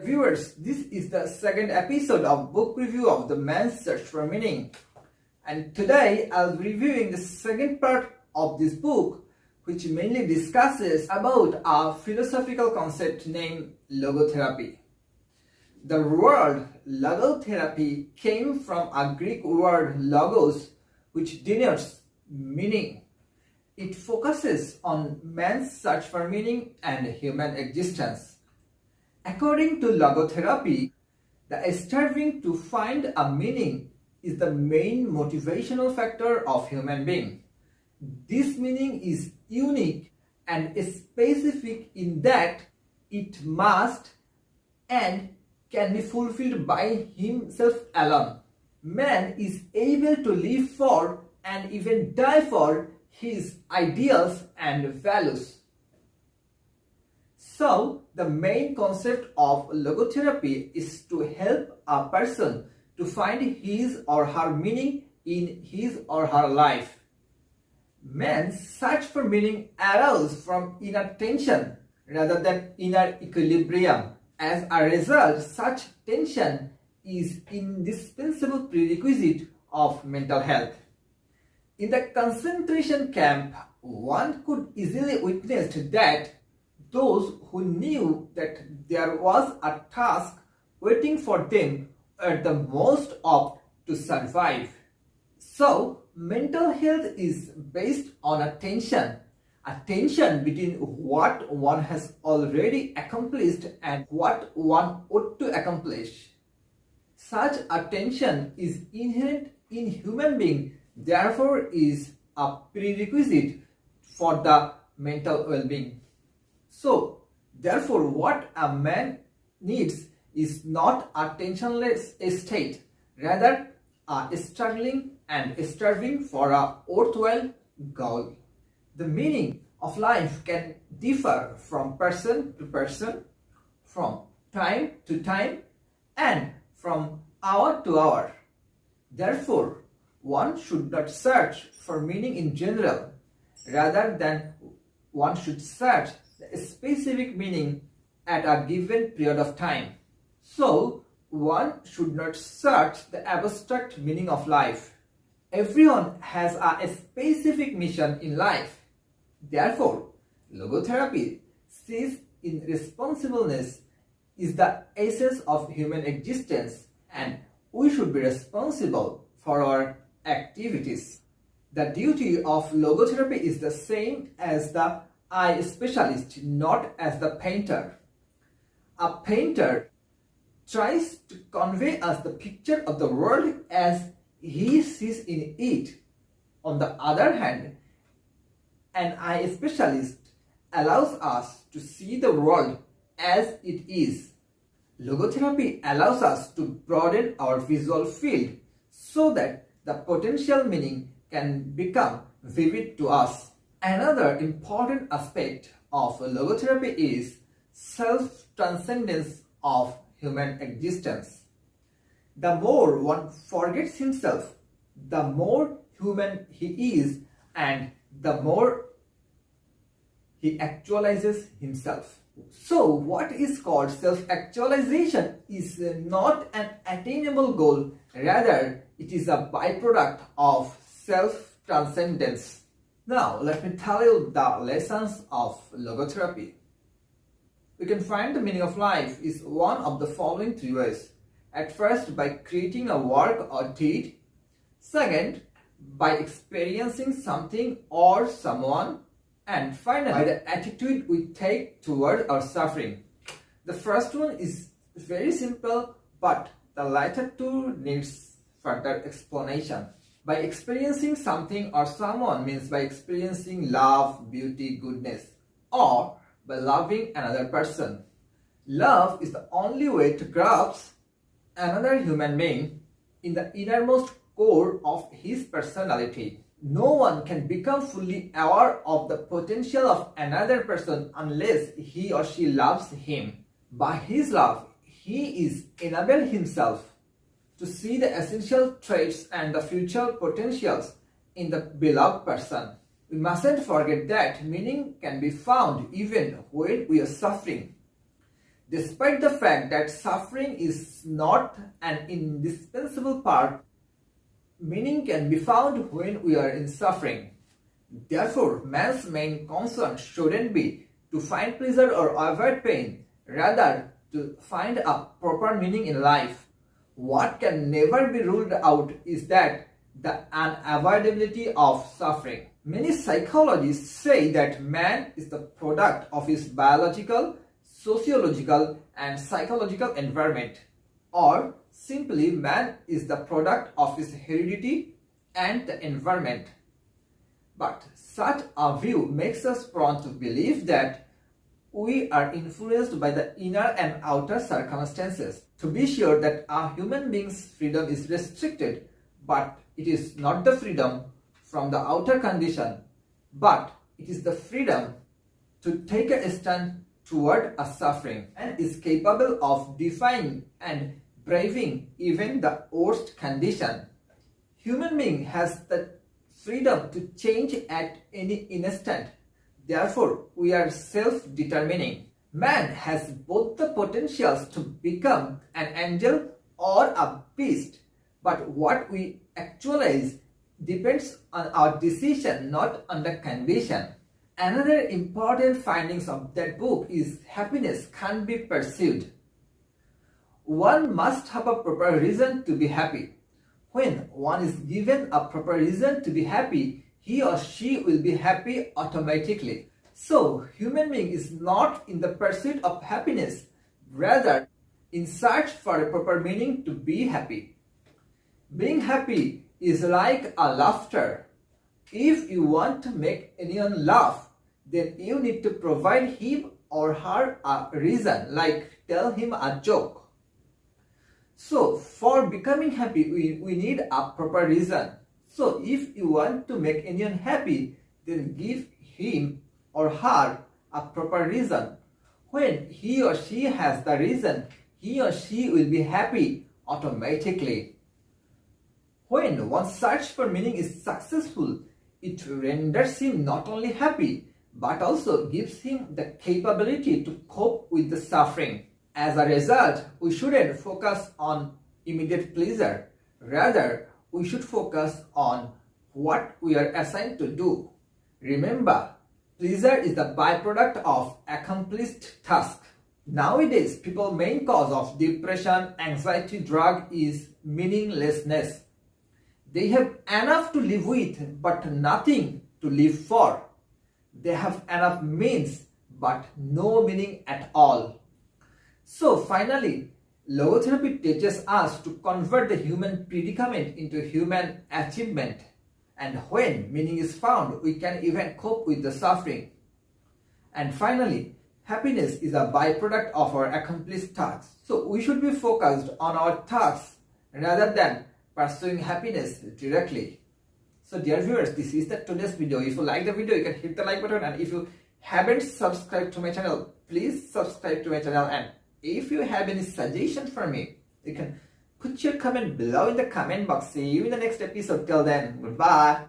viewers, this is the second episode of book review of The Man's Search for Meaning. And today I'll be reviewing the second part of this book, which mainly discusses about a philosophical concept named logotherapy. The word logotherapy came from a Greek word logos, which denotes meaning. It focuses on man's search for meaning and human existence. According to logotherapy, the striving to find a meaning is the main motivational factor of human being. This meaning is unique and specific in that it must and can be fulfilled by himself alone. Man is able to live for and even die for his ideals and values. So, the main concept of logotherapy is to help a person to find his or her meaning in his or her life. Man's search for meaning arises from inner tension rather than inner equilibrium. As a result, such tension is indispensable prerequisite of mental health. In the concentration camp, one could easily witness that those who knew that there was a task waiting for them were the most apt to survive. So, mental health is based on a tension between what one has already accomplished and what one ought to accomplish. Such a tension is inherent in human being, therefore is a prerequisite for the mental well-being. So, therefore, what a man needs is not a tensionless state, rather a struggling and striving for a worthwhile goal. The meaning of life can differ from person to person, from time to time, and from hour to hour. Therefore, one should not search for meaning in general, rather than one should search the specific meaning at a given period of time. So, one should not search the abstract meaning of life. Everyone has a specific mission in life. Therefore, logotherapy sees in responsibleness is the essence of human existence, and we should be responsible for our activities. The duty of logotherapy is the same as the eye specialist, not as the painter. A painter tries to convey us the picture of the world as he sees in it. On the other hand, an eye specialist allows us to see the world as it is. Logotherapy allows us to broaden our visual field so that the potential meaning can become vivid to us. Another important aspect of logotherapy is self-transcendence of human existence. The more one forgets himself, the more human he is and the more he actualizes himself. So, what is called self-actualization is not an attainable goal, rather it is a byproduct of self-transcendence. Now, let me tell you the lessons of logotherapy. We can find the meaning of life is one of the following three ways. At first, by creating a work or deed. Second, by experiencing something or someone. And finally, by the attitude we take toward our suffering. The first one is very simple, but the latter two needs further explanation. By experiencing something or someone means by experiencing love, beauty, goodness, or by loving another person. Love is the only way to grasp another human being in the innermost core of his personality. No one can become fully aware of the potential of another person unless he or she loves him. By his love, he is enabled himself to see the essential traits and the future potentials in the beloved person. We mustn't forget that meaning can be found even when we are suffering. Despite the fact that suffering is not an indispensable part, meaning can be found when we are in suffering. Therefore, man's main concern shouldn't be to find pleasure or avoid pain, rather to find a proper meaning in life. What can never be ruled out is that the unavoidability of suffering. Many psychologists say that man is the product of his biological, sociological, and psychological environment, or simply man is the product of his heredity and the environment. But such a view makes us prone to believe that we are influenced by the inner and outer circumstances. To be sure that a human being's freedom is restricted, but it is not the freedom from the outer condition, but it is the freedom to take a stand toward a suffering and is capable of defying and braving even the worst condition. Human being has the freedom to change at any instant. Therefore, we are self-determining. Man has both the potentials to become an angel or a beast, but what we actualize depends on our decision, not on the condition. Another important findings of that book is happiness can't be pursued. One must have a proper reason to be happy. When one is given a proper reason to be happy, he or she will be happy automatically. So, human being is not in the pursuit of happiness, rather in search for a proper meaning to be happy. Being happy is like a laughter. If you want to make anyone laugh, then you need to provide him or her a reason, like tell him a joke. So, for becoming happy, we need a proper reason. So, if you want to make anyone happy, then give him or her a proper reason. When he or she has the reason, he or she will be happy automatically. When one's search for meaning is successful, it renders him not only happy, but also gives him the capability to cope with the suffering. As a result, we shouldn't focus on immediate pleasure. Rather, we should focus on what we are assigned to do. Remember, pleasure is the byproduct of accomplished task. Nowadays, people's main cause of depression, anxiety, drug is meaninglessness. They have enough to live with, but nothing to live for. They have enough means, but no meaning at all. So finally, logotherapy teaches us to convert the human predicament into human achievement. And when meaning is found, we can even cope with the suffering. And finally, happiness is a byproduct of our accomplished tasks. So we should be focused on our tasks rather than pursuing happiness directly. So dear viewers, this is the today's video. If you like the video, you can hit the like button, and if you haven't subscribed to my channel, please subscribe to my channel. And if you have any suggestion for me, you can put your comment below in the comment box. See you in the next episode. Till then, goodbye.